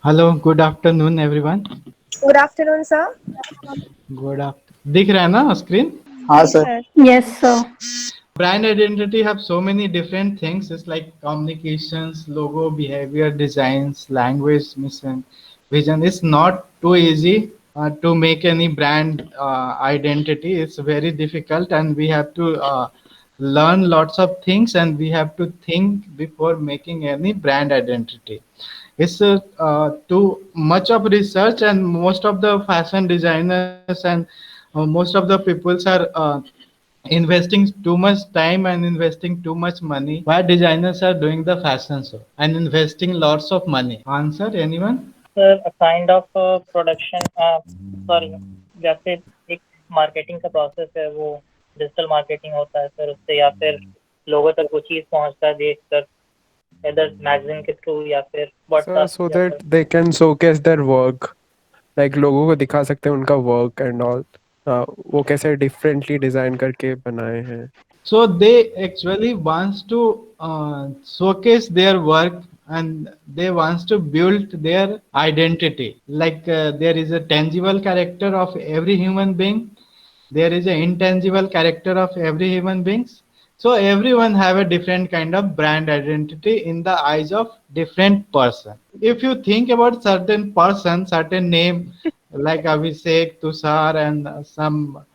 Hello, good afternoon everyone. Good afternoon, sir. Good after दिख रहा है ना स्क्रीन? हाँ Yes, sir. sir. Yes, sir. Brand identity have so many different things. It's like communications, logo, behavior, designs, language, mission, vision. It's not too easy to make any brand identity. It's very difficult, and we have to learn lots of things, and we have to think before making any brand identity. It's too much of research, and most of the fashion designers and most of the peoples are investing too much time and investing too much money. Why designers are doing the fashion show and investing lots of money? Answer, anyone? Sir kind of production sorry या फिर एक marketing का process है वो digital marketing होता है sir उससे या फिर लोगों तक वो चीज़ पहुंचता है देख कर इधर मैगजीन के थ्रू या फिर सर व्हाट्सएप सो या दैट फिर they can showcase their work, like लोगों को दिखा सकते हैं उनका वर्क एंड ऑल, वो कैसे डिफरेंटली डिजाइन करके बनाए हैं। So they actually wants to showcase their work, and they wants to build their identity. Like there is a tangible character of every human being, there is an intangible character of every human beings. So everyone have a different kind of brand identity in the eyes of different person. If you think about certain person, certain name like Abhishek, Tushar, and some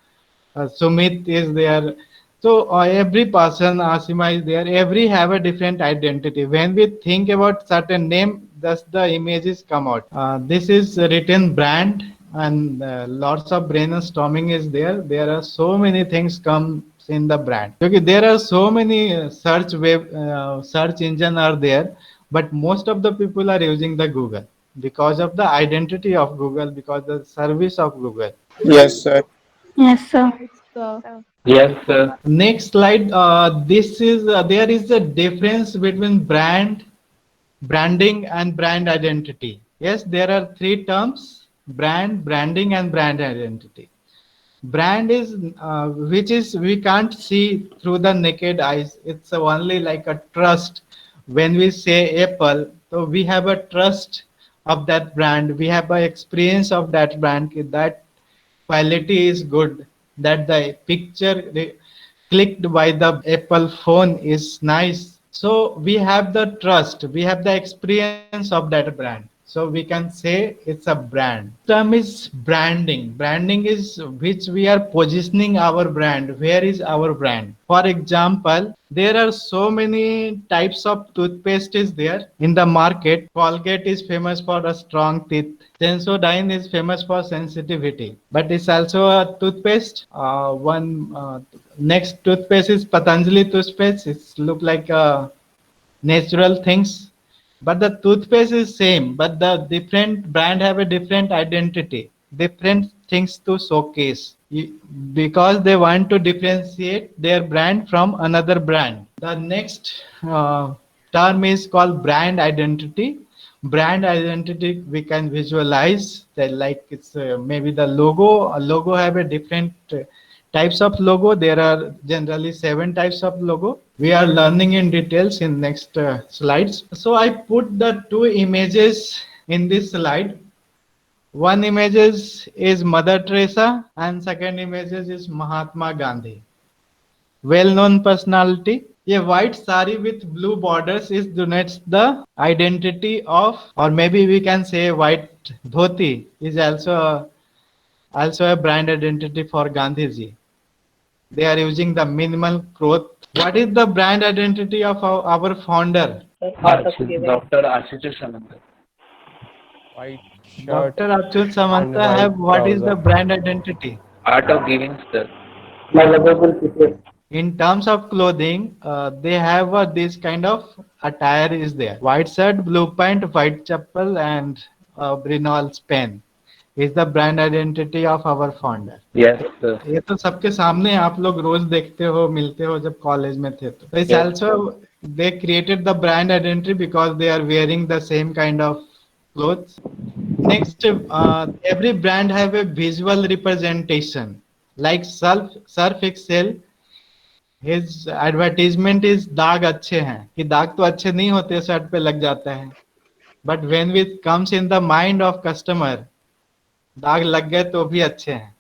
Sumit is there. So every person, Asima is there. Every have a different identity. When we think about certain name, thus the images come out. This is written brand, and lots of brainstorming is there. There are so many things come in the brand. Okay, there are so many search engine are there, but most of the people are using the Google because of the identity of Google, because the service of Google. Yes, sir. Yes, sir. Yes, sir. Next slide. This is there is a difference between branding, and brand identity. Yes, there are three terms: brand, branding, and brand identity. Brand is which is we can't see through the naked eyes. It's only like a trust. When we say Apple, so we have a trust of that brand. We have a experience of that brand. That quality is good, that the picture clicked by the Apple phone is nice. So we have the trust, we have the experience of that brand. So we can say it's a brand. Term is branding. Branding is which we are positioning our brand. Where is our brand? For example, there are so many types of toothpaste is there in the market. Colgate is famous for a strong teeth. Sensodyne is famous for sensitivity, but it's also a toothpaste. One next toothpaste is Patanjali toothpaste. It's look like natural things, but the toothpaste is same. But the different brand have a different identity, different things to showcase because they want to differentiate their brand from another brand. The next term is called brand identity. Brand identity we can visualize that, like it's maybe the logo. A logo have a different types of logo. There are generally 7 types of logo. We are learning in details in next slides. So I put the two images in this slide. One is Mother Teresa, and second images is Mahatma Gandhi, well known personality. A white sari with blue borders is denotes the identity of, or maybe we can say white dhoti is also a brand identity for Gandhiji. They are using the minimal cloth. What is the brand identity of our founder? Sir art of giving Dr. Ashutosh Samanta. White shirt Dr. Achyut and Samanta white have what is the trouser. brand identity? Art of Giving, sir. In terms of clothing, they have this kind of attire is there. White shirt, blue pant, white chappal, and Brinol's pen is the brand identity of our founder. Yes, sir. ये तो सबके सामने आप लोग रोज देखते हो, मिलते हो जब कॉलेज में थे तो it's Yes. also they created the brand identity because they are wearing the same kind of clothes. Next, every brand have a visual representation. Like Surf Excel, his advertisement is दाग अच्छे हैं, कि दाग तो अच्छे नहीं होते, शर्ट पे लग जाता है. but when it comes in the mind of customer, दाग लग गए तो भी अच्छे हैं.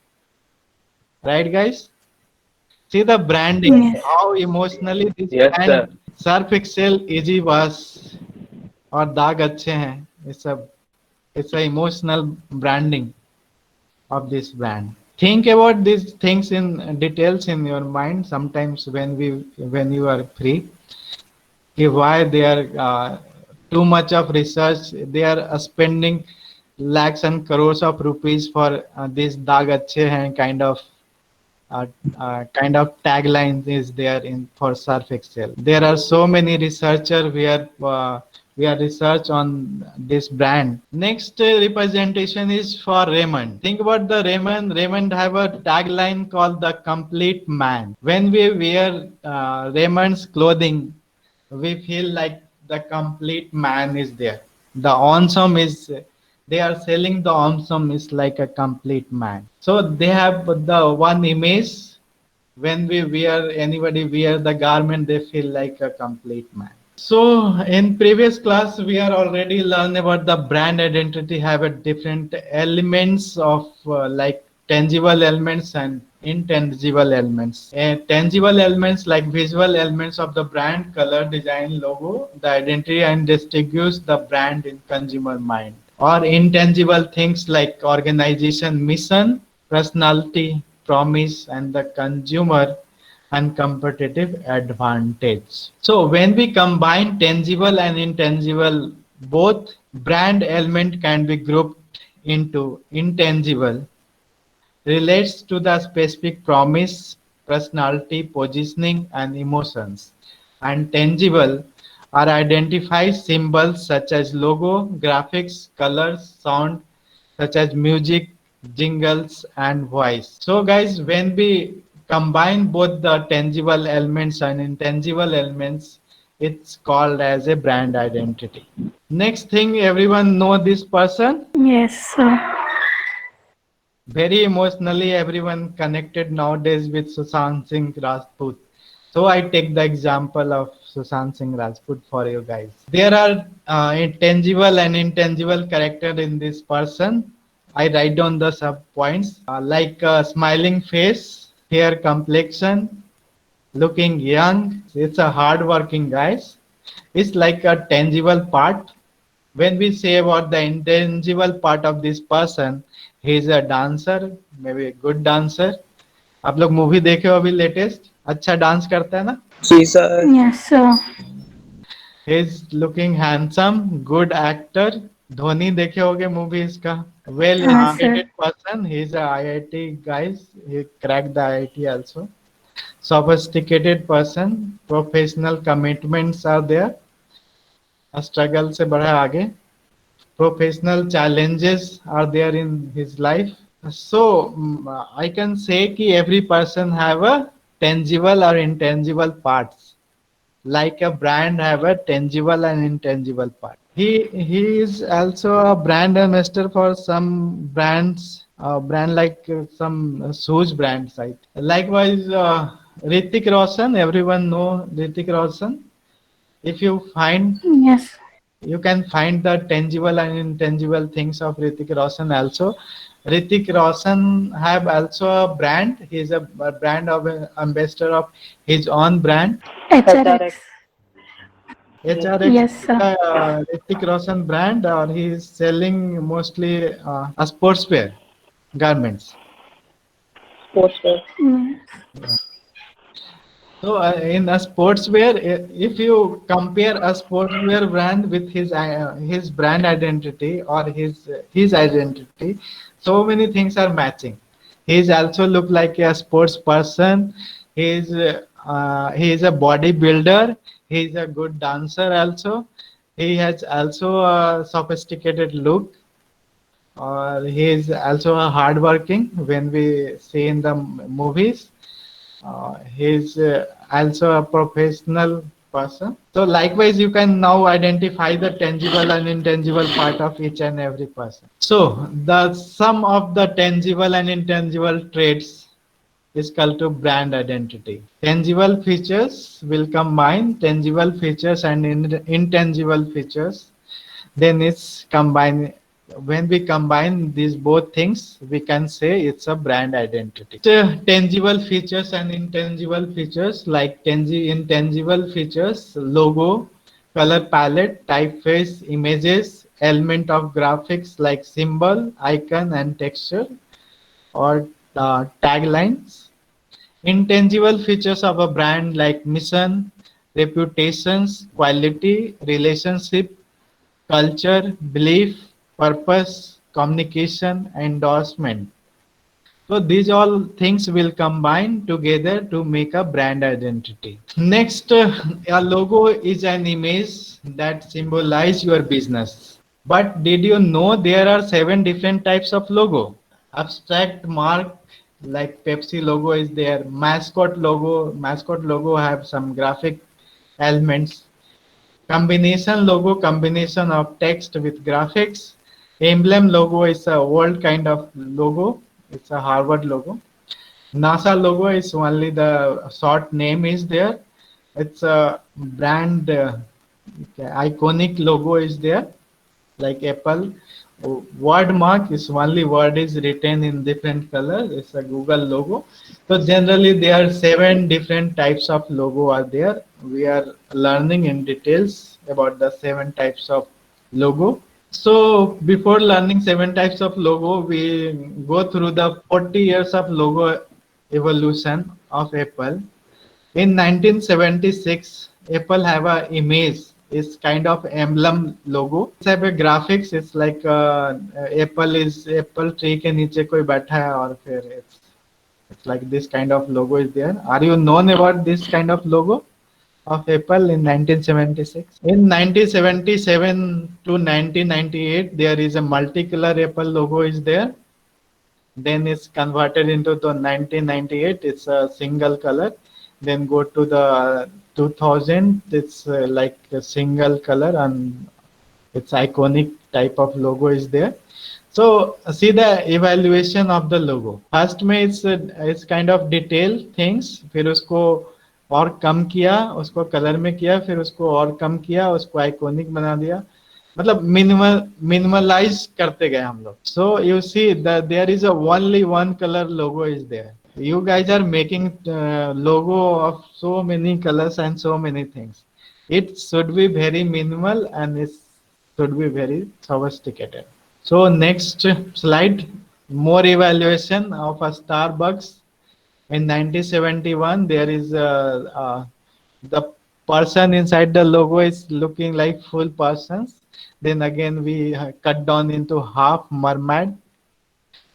Right, guys? See the branding, Yes. how emotionally this Yes, brand, sir. Surf Excel, Easy Wash और दाग अच्छे हैं. It's a emotional branding of this brand. Think about these things in details in your mind sometimes when you are free. Why they are too much of research, they are spending lakhs and crores of rupees for this daag achhe hain kind of tagline is there in for Surf Excel. There are so many researchers we are research on this brand. Next representation is for Raymond. Think about the Raymond. Raymond have a tagline called the complete man. When we wear Raymond's clothing, we feel like the complete man is there. The awesome is they are selling the awesome is like a complete man. So they have the one image when we wear anybody wear the garment, they feel like a complete man. So in previous class, we are already learned about the brand identity have a different elements of like tangible elements and intangible elements. Tangible elements like visual elements of the brand, color, design, logo, the identity and distinguish the brand in consumer mind. Or intangible things like organization, mission, personality, promise, and the consumer and competitive advantage. So when we combine tangible and intangible, both brand element can be grouped into intangible, relates to the specific promise, personality, positioning, and emotions. And tangible are identified symbols such as logo, graphics, colors, sound, such as music, jingles, and voice. So, guys, when we combine both the tangible elements and intangible elements, it's called as a brand identity. Next thing, everyone know this person? Yes, sir. Very emotionally, everyone connected nowadays with Sushant Singh Rajput. So I take the example of Sushant Singh Rajput for you guys. There are tangible and intangible character in this person. I write down the sub points like smiling face, fair complexion, looking young. It's a hard working guys. It's like a tangible part. When we say about the intangible part of this person, he is a dancer, maybe a good dancer. आप लोग movie देखे हो अभी latest? अच्छा dance करता है ना? जी sir. Yes, sir. He is looking handsome, good actor. Dhoni देखे होगे मूवी इसका. Well हाँ, sir. educated person. He is a IIT guys. He cracked the IIT also. Sophisticated person. Professional commitments are there. Struggle से बढ़ा आगे. Professional challenges are there in his life. So I can say that every person have a tangible or intangible parts. Like a brand have a tangible and intangible part. He is also a brand ambassador for some brands, brand like some shoes brands. Right. Likewise, Hrithik Roshan. Everyone know Hrithik Roshan. If you find Yes. you can find the tangible and intangible things of Hrithik Roshan also. Hrithik Roshan have also a brand. He is a brand of ambassador of his own brand. HRX. HRX Yes, sir. Hrithik Roshan brand, or he is selling mostly a sportswear garments. Sportswear. Yes. So in a sportswear, if you compare a sportswear brand with his brand identity or his identity, so many things are matching. He is also look like a sports person. He is a bodybuilder. He is a good dancer also. He has also a sophisticated look. Or he is also a hardworking when we see in the movies. He's also a professional person. So likewise, you can now identify the tangible and intangible part of each and every person. So the sum of the tangible and intangible traits is called to brand identity. Tangible features will combine tangible features and intangible features. then it's combine. When we combine these both things, we can say it's a brand identity. Tangible features and intangible features. Like intangible features, logo, color palette, typeface, images, element of graphics like symbol, icon, and texture, or taglines. Intangible features of a brand like mission, reputations, quality, relationship, culture, belief, purpose, communication, endorsement. So these all things will combine together to make a brand identity. Next, a logo is an image that symbolizes your business. But did you know there are 7 different types of logo? Abstract mark like Pepsi logo is there. Mascot logo have some graphic elements. Combination logo, combination of text with graphics. Emblem logo is a old kind of logo. It's a Harvard logo. NASA logo is only the short name is there. It's a brand iconic logo is there, like Apple. Word mark is only word is written in different colors. It's a Google logo. So generally there are 7 different types of logo are there. We are learning in details about the 7 types of logo. So before learning 7 types of logo, we go through the 40 years of logo evolution of Apple. In 1976, Apple have a image. It's kind of emblem logo. It's have a graphics. It's like Apple tree के नीचे कोई बैठा है और फिर it's like this kind of logo is there. Are you known about this kind of logo of Apple in 1976? In 1977 to 1998, there is a multicolor Apple logo is there. Then it's converted into the 1998. It's a single color. Then go to the 2000. It's like a single color and it's iconic type of logo is there. So see the evaluation of the logo. First में it's kind of detail things. फिर उसको और कम किया, उसको colour में किया, फिर उसको और कम किया, उसको आइकॉनिक बना दिया. मतलब मिनिमलाइज करते गए हम लोग. So you see that there is a only one color logo is there. You guys are making logo of so many colors and so many things. It should be very minimal and it should be very sophisticated. So next slide, more evaluation of a Starbucks. In 1971, there is the person inside the logo is looking like full persons. Then again we cut down into half mermaid.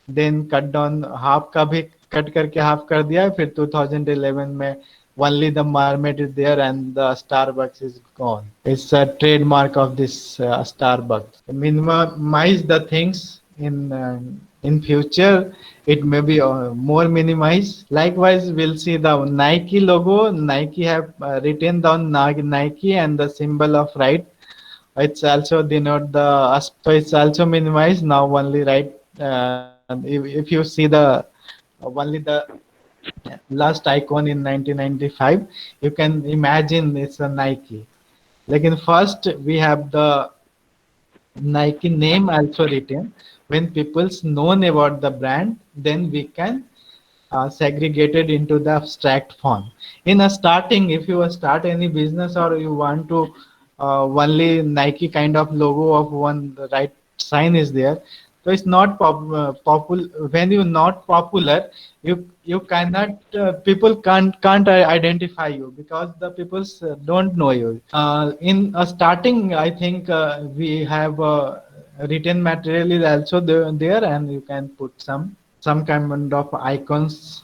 Then cut down half का भी cut करके half कर दिया. फिर 2011 में only the mermaid is there and the Starbucks is gone. It's a trademark of this Starbucks. Minimize the things in future. It may be more minimized. Likewise, we'll see the Nike logo. Nike have written down Nike and the symbol of right. It's also denote the so it's also minimized now. Only right. If you see the only the last icon in 1995, you can imagine it's a Nike. Like in first, we have the Nike name also written. When people's known about the brand, then we can segregate it into the abstract form. In a starting, if you start any business or you want to only Nike kind of logo of one the right sign is there. So it's not popular. When you're not popular, you cannot people can't identify you because the people don't know you. In starting, I think we have written material is also there, and you can put some kind of icons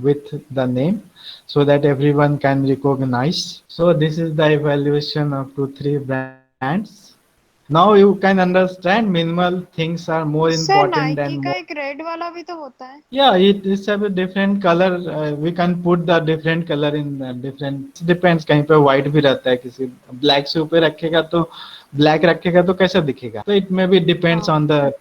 with the name so that everyone can recognize. So this is the evaluation of 2-3 brands. Now you can understand minimal things are more sir important Nike than का more. एक red वाला भी तो होता है. Yeah, it is have a different color. We can put the different color in different. Depends. कहीं पे white भी रहता है, किसी black से ऊपर रखेगा तो black रखेगा तो कैसा दिखेगा. So it may be depends on the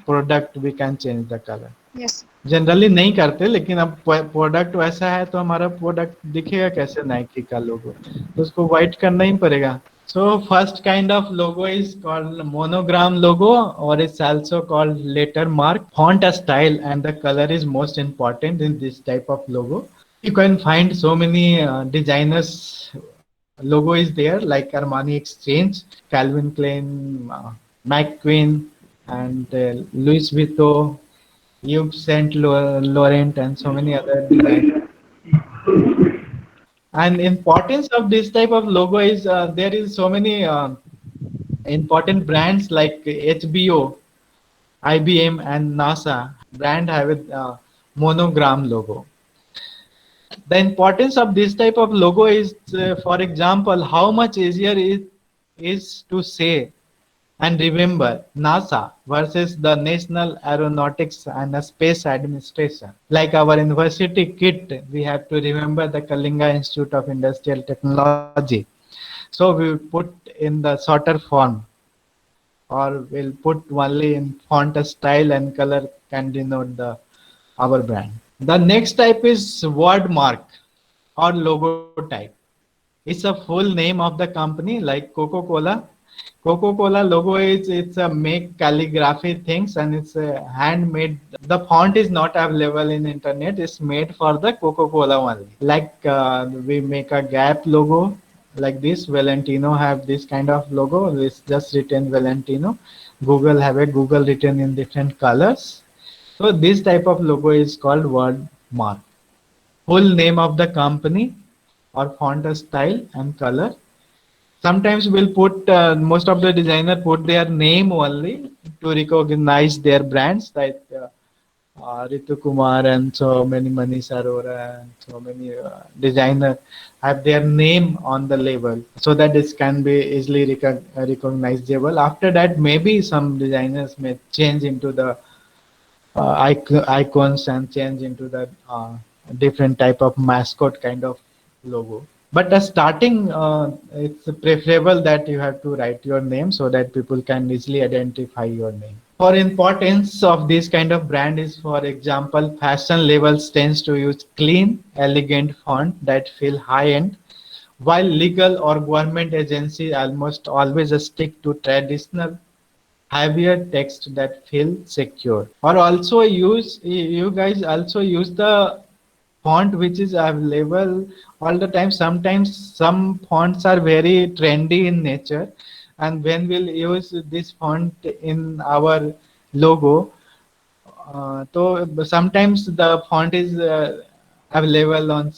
product. We can change the color. Yes. Generally नहीं करते, लेकिन अब प्रोडक्ट वैसा है तो हमारा प्रोडक्ट दिखेगा कैसे नाइकी का लोगो, तो उसको व्हाइट करना ही पड़ेगा. So first kind of logo is called monogram logo, or it's also called letter mark. Font style and the color is most important in this type of logo. You can find so many designers logo is there like Armani Exchange, Calvin Klein, McQueen, and Louis Vuitton, Yves Saint Laurent, and so many other designers. And importance of this type of logo is there is so many important brands like HBO, IBM, and NASA brand have a monogram logo. The importance of this type of logo is, for example, how much easier it is to say and remember NASA versus the National Aeronautics and Space Administration. Like our university kit, we have to remember the Kalinga Institute of Industrial Technology. So we put in the shorter form, or we'll put only in font style and color can denote the our brand. The next type is word mark or logo type. It's a full name of the company like Coca-Cola. Coca-Cola logo is it's a make calligraphy things and it's a handmade. The font is not available in internet. It's made for the Coca-Cola only. Like we make a Gap logo like this. Valentino have this kind of logo. It's just written Valentino. Google have a Google written in different colors. So this type of logo is called word mark. Full name of the company or font style and color. Sometimes we'll put most of the designer put their name only to recognize their brands like Ritu Kumar and so many Manish Arora and so many designer have their name on the label so that this can be easily recognizable. After that, maybe some designers may change into the icons and change into the different type of mascot kind of logo. But the starting, it's preferable that you have to write your name so that people can easily identify your name. For importance of this kind of brand is, for example, fashion labels tends to use clean, elegant font that feel high-end, while legal or government agency almost always stick to traditional heavier text that feel secure. Or also use, you guys also use the font which is available all the time. Sometimes some fonts are very trendy in nature, and when we'll use this font in our logo, so sometimes the font is available on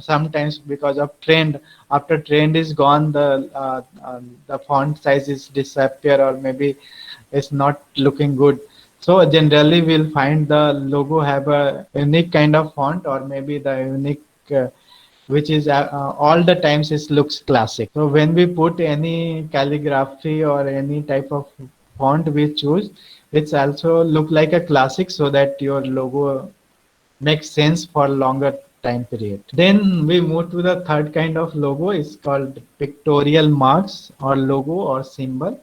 sometimes because of trend. After trend is gone, the font size is disappear or maybe it's not looking good. So generally we'll find the logo have a unique kind of font or maybe the unique which is all the times it looks classic. So when we put any calligraphy or any type of font we choose, it's also look like a classic so that your logo makes sense for longer time period. Then we move to the third kind of logo. It's called pictorial marks or logo or symbol.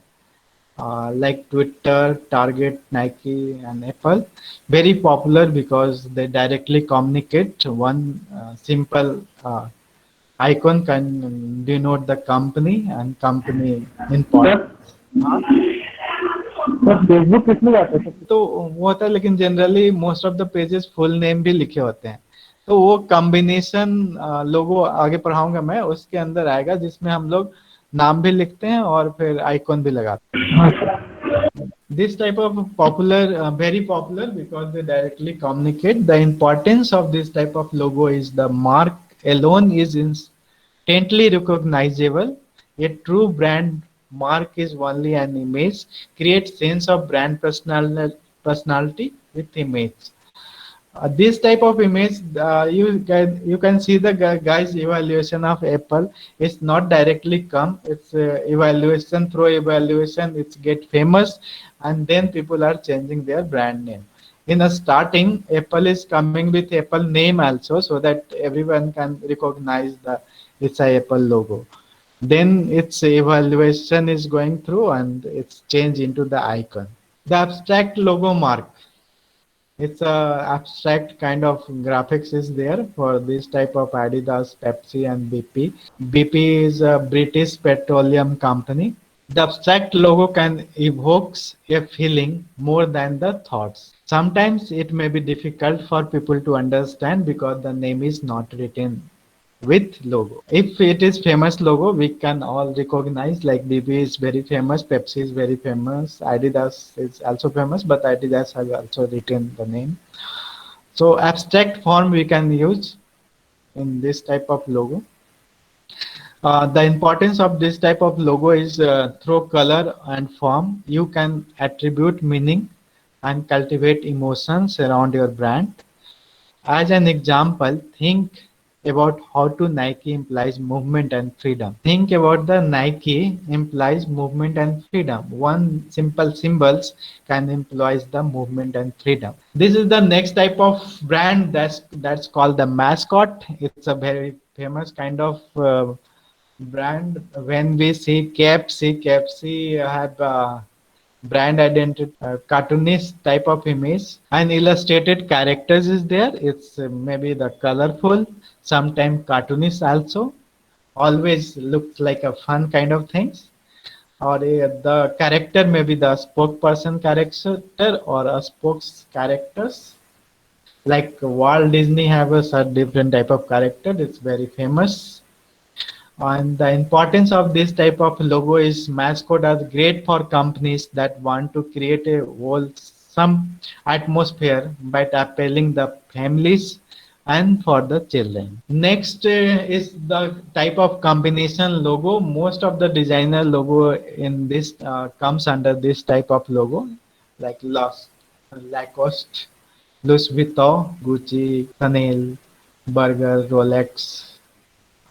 Like Twitter, Target, Nike, and Apple. Very popular because they directly communicate. One simple icon can denote the company and company important. Facebook किस में जाते हैं? तो वो होता है, लेकिन generally most of the pages full name भी लिखे होते हैं, तो वो कॉम्बिनेशन लोगो आगे पढ़ाऊंगा मैं, उसके अंदर आएगा जिसमें हम लोग नाम भी लिखते हैं और फिर आइकॉन भी लगाते हैं. This type of popular, very popular because they directly communicate. The importance of this type of logo is the mark alone is instantly recognizable. A true brand mark is only an image, creates sense of brand personality with image. This type of image, you can see the guys evaluation of Apple. It's not directly come. It's evaluation through evaluation. It's get famous, and then people are changing their brand name. In a starting, Apple is coming with Apple name also, so that everyone can recognize the it's a Apple logo. Then its evaluation is going through, and it's changed into the icon. The abstract logo mark. It's a abstract kind of graphics is there for this type of Adidas, Pepsi, and BP. BP is a British petroleum company. The abstract logo can evokes a feeling more than the thoughts. Sometimes it may be difficult for people to understand because the name is not written with logo. If it is famous logo, we can all recognize, like BB is very famous, Pepsi is very famous, Adidas is also famous, but Adidas has also written the name. So abstract form we can use in this type of logo. The importance of this type of logo is through color and form, you can attribute meaning and cultivate emotions around your brand. As an example, think about how to Nike implies movement and freedom. Think about the Nike implies movement and freedom. One simple symbols can implies the movement and freedom. This is the next type of brand that's called the mascot. It's a very famous kind of brand. When we see KFC have brand identity, cartoonish type of image, and illustrated characters is there. It's maybe the colorful, sometimes cartoonish also. Always looks like a fun kind of things. Or the character may be the spokesperson character or a spokes characters. Like Walt Disney have a certain different type of character. It's very famous. And the importance of this type of logo is mascot are great for companies that want to create a wholesome atmosphere by appealing the families and for the children. Next is the type of combination logo. Most of the designer logo in this comes under this type of logo, like Lacoste, Louis Vuitton, Gucci, Chanel, Burger, Rolex,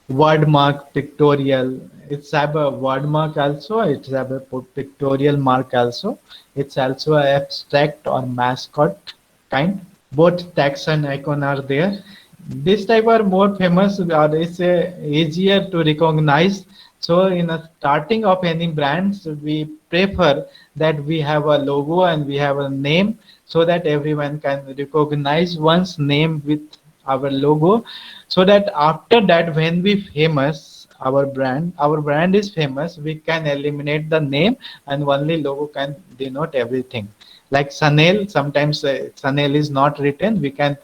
word mark pictorial. It's have a word mark also, it's have a pictorial mark also. It's also a abstract or mascot kind. Both text and icon are there. This type are more famous or it's easier to recognize. So in a starting of any brands, we prefer that we have a logo and we have a name so that everyone can recognize one's name with our logo, so that after that when we famous our brand is famous, we can eliminate the name and only logo can denote everything. Like Chanel, sometimes Chanel is not written, we can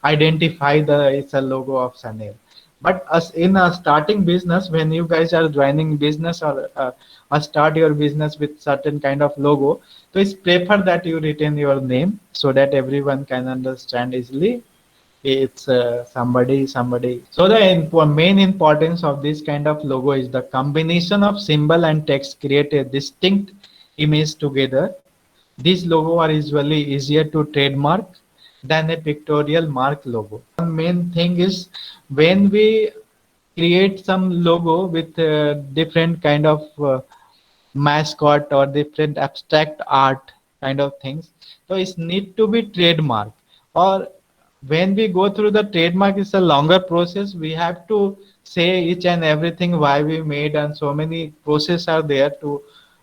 identify the it's a logo of Chanel. But as in a starting business, when you guys are joining business or start your business with certain kind of logo, so it's prefer that you retain your name so that everyone can understand easily it's somebody. So the main importance of this kind of logo is the combination of symbol and text create a distinct image together. These logo are usually easier to trademark than a pictorial mark logo. One main thing is when we create some logo with different kind of mascot or different abstract art kind of things, so it need to be trademark. Or when we go through the trademark, it's a longer process. We have to say each and everything why we made, and so many process are there to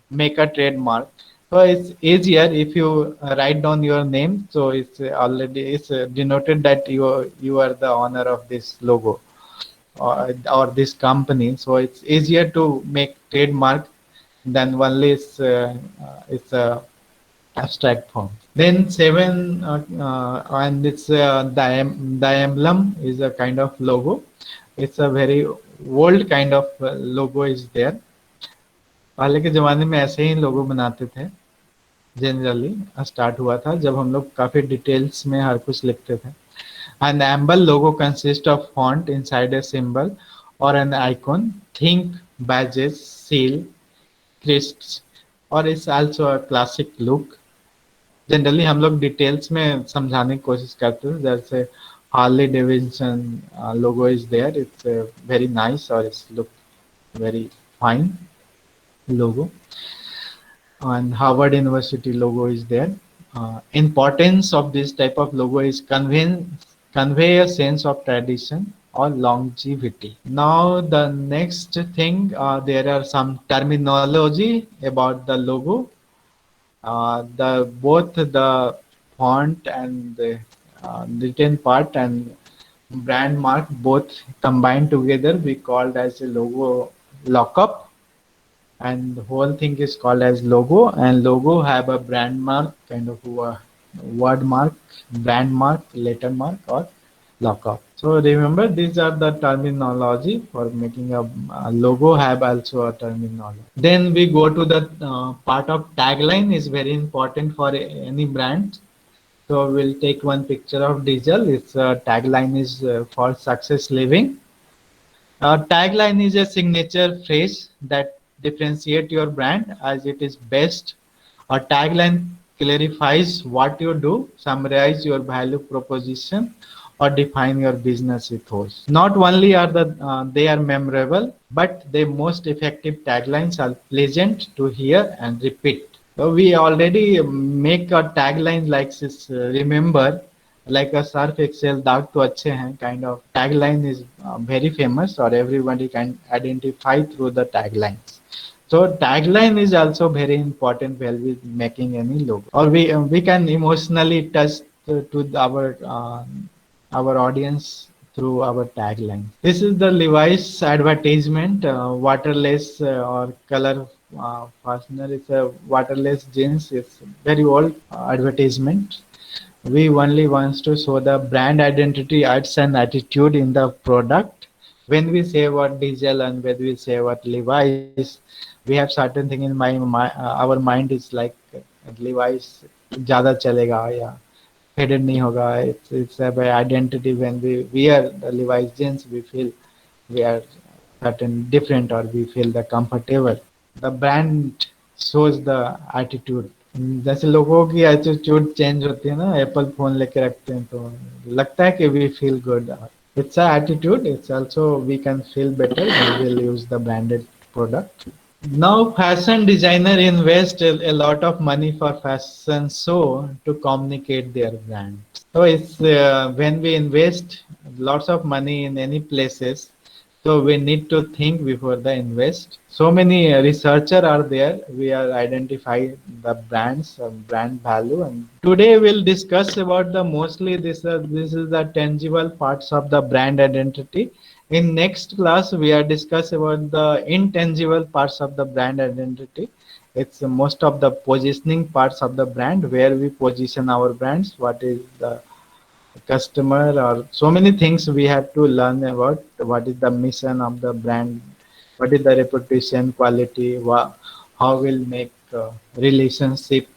make a trademark. So it's easier if you write down your name, so it's denoted that you are the owner of this logo or this company. So it's easier to make trademark than only it's a abstract form. Then seven, and it's the emblem is a kind of logo. It's a very old kind of logo is there. पहले के ज़माने में ऐसे ही लोगो बनाते थे. Generally start हुआ था जब हम लोग काफ़ी डिटेल्स में हर कुछ लिखते थे. An amble logo consists of font inside a symbol or an icon. Think badges, seal, crests, or it's also a classic look. Generally हम लोग डिटेल्स में समझाने की कोशिश करते हैं. जैसे Harley Davidson logo is there, it's very nice और it's look very fine logo. And Harvard University logo is there. Importance of this type of logo is convey a sense of tradition or longevity. Now the next thing, there are some terminology about the logo. The both the font and the written part and brand mark both combined together we called as a logo lockup, and the whole thing is called as logo, and logo have a brand mark kind of word mark, brand mark, letter mark or lockup. So remember these are the terminology for making a logo have also a terminology. Then we go to the part of tagline is very important for any brand. So we'll take one picture of diesel. Its tagline is for success living. Tagline is a signature phrase that differentiate your brand as it is best. A tagline clarifies what you do, summarize your value proposition, or define your business ethos. Not only are they are memorable, but the most effective taglines are pleasant to hear and repeat. So we already make a tagline like this. Remember, like a surf excel दाग तो अच्छे हैं kind of tagline is very famous or everybody can identify through the taglines. So tagline is also very important while we making any logo, or we can emotionally touch to our audience through our tagline. This is the Levi's advertisement, waterless or color fastener. It's a waterless jeans. It's very old advertisement. We only wants to show the brand identity, arts and attitude in the product. When we say what diesel and when we say what Levi's, we have certain thing in our mind is like Levi's ज़्यादा चलेगा या faded नहीं होगा. It's about identity. When we wear the Levi's jeans, we feel we are certain different or we feel the comfortable. The brand shows the attitude. जैसे लोगों की attitude change होती है ना, एप्पल फोन लेके रखते हैं तो लगता है कि we feel good. It's a attitude. It's also we can feel better when we will use the branded product. Now fashion designer invest a lot of money for fashion show to communicate their brand. So it's when we invest lots of money in any places, so we need to think before the invest. So many researcher are there. We are identifying the brands, brand value, and today we'll discuss about the mostly this is the tangible parts of the brand identity. In next class, we are discuss about the intangible parts of the brand identity. It's most of the positioning parts of the brand, where we position our brands. What is the customer, or so many things we have to learn about. What is the mission of the brand, what is the reputation, quality, how will make relationship,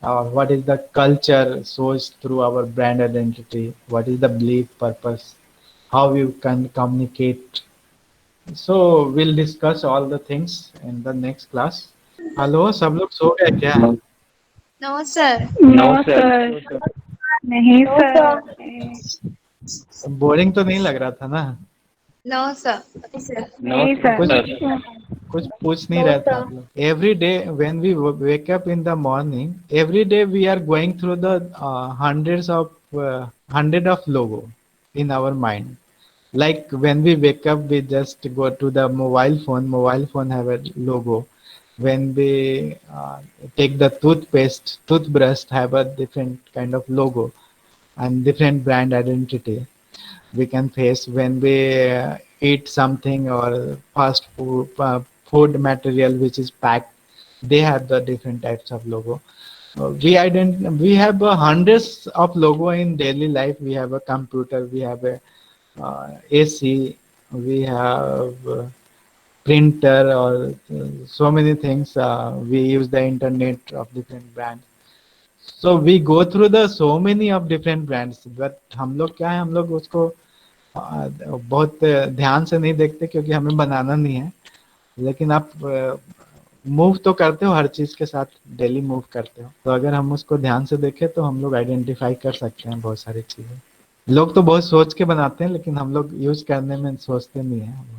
or what is the culture shows through our brand identity, what is the belief, purpose, how you can communicate. So we'll discuss all the things in the next class. Hello, सब लोग सो गए क्या? No sir. No, sir. नहीं sir. Boring तो नहीं लग रहा था ना? No sir. नहीं सर. कुछ पूछ नहीं रहे थे आप लोग? Every day when we wake up in the morning, every day we are going through the hundred of logo in our mind. Like when we wake up, we just go to the mobile phone. Mobile phone have a logo. When we take the toothbrush have a different kind of logo and different brand identity. We can face when we eat something or fast food material which is packed, they have the different types of logo. We have hundreds of logo in daily life. We have a computer, we have a AC, we have printer, or so many things. We use the internet of different brands. So we go through the so many of different brands, but हम लोग क्या है, हम लोग उसको बहुत ध्यान से नहीं देखते क्योंकि हमें बनाना नहीं है. लेकिन आप मूव तो करते हो, हर चीज के साथ डेली मूव करते हो, तो अगर हम उसको ध्यान से देखें तो हम लोग आइडेंटिफाई कर सकते हैं बहुत सारी चीजें. लोग तो बहुत सोच के बनाते हैं, लेकिन हम लोग यूज करने में सोचते नहीं है.